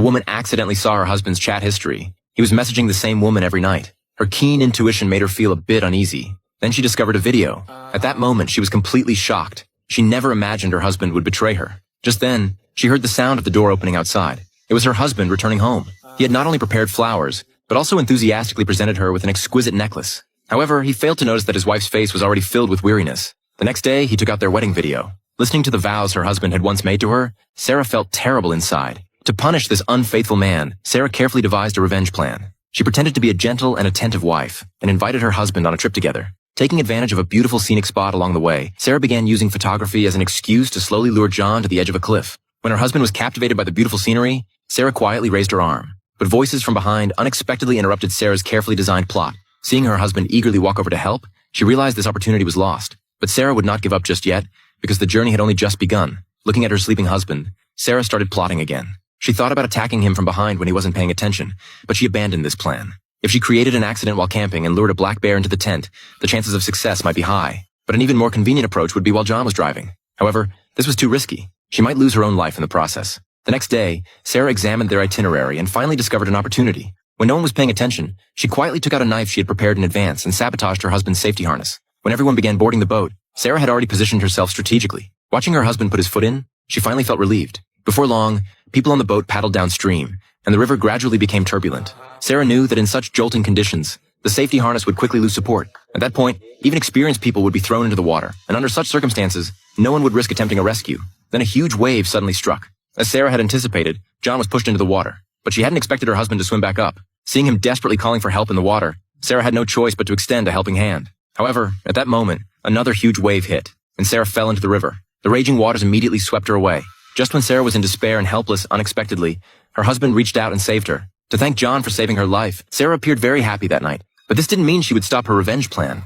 The woman accidentally saw her husband's chat history. He was messaging the same woman every night. Her keen intuition made her feel a bit uneasy. Then she discovered a video. At that moment, she was completely shocked. She never imagined her husband would betray her. Just then, she heard the sound of the door opening outside. It was her husband returning home. He had not only prepared flowers, but also enthusiastically presented her with an exquisite necklace. However, he failed to notice that his wife's face was already filled with weariness. The next day, he took out their wedding video. Listening to the vows her husband had once made to her, Sarah felt terrible inside. To punish this unfaithful man, Sarah carefully devised a revenge plan. She pretended to be a gentle and attentive wife and invited her husband on a trip together. Taking advantage of a beautiful scenic spot along the way, Sarah began using photography as an excuse to slowly lure John to the edge of a cliff. When her husband was captivated by the beautiful scenery, Sarah quietly raised her arm. But voices from behind unexpectedly interrupted Sarah's carefully designed plot. Seeing her husband eagerly walk over to help, she realized this opportunity was lost. But Sarah would not give up just yet, because the journey had only just begun. Looking at her sleeping husband, Sarah started plotting again. She thought about attacking him from behind when he wasn't paying attention, but she abandoned this plan. If she created an accident while camping and lured a black bear into the tent, the chances of success might be high. But an even more convenient approach would be while John was driving. However, this was too risky. She might lose her own life in the process. The next day, Sarah examined their itinerary and finally discovered an opportunity. When no one was paying attention, she quietly took out a knife she had prepared in advance and sabotaged her husband's safety harness. When everyone began boarding the boat, Sarah had already positioned herself strategically. Watching her husband put his foot in, she finally felt relieved. Before long, people on the boat paddled downstream, and the river gradually became turbulent. Sarah knew that in such jolting conditions, the safety harness would quickly lose support. At that point, even experienced people would be thrown into the water, and under such circumstances, no one would risk attempting a rescue. Then a huge wave suddenly struck. As Sarah had anticipated, John was pushed into the water, but she hadn't expected her husband to swim back up. Seeing him desperately calling for help in the water, Sarah had no choice but to extend a helping hand. However, at that moment, another huge wave hit, and Sarah fell into the river. The raging waters immediately swept her away. Just when Sarah was in despair and helpless unexpectedly, her husband reached out and saved her. To thank John for saving her life, Sarah appeared very happy that night. But this didn't mean she would stop her revenge plan.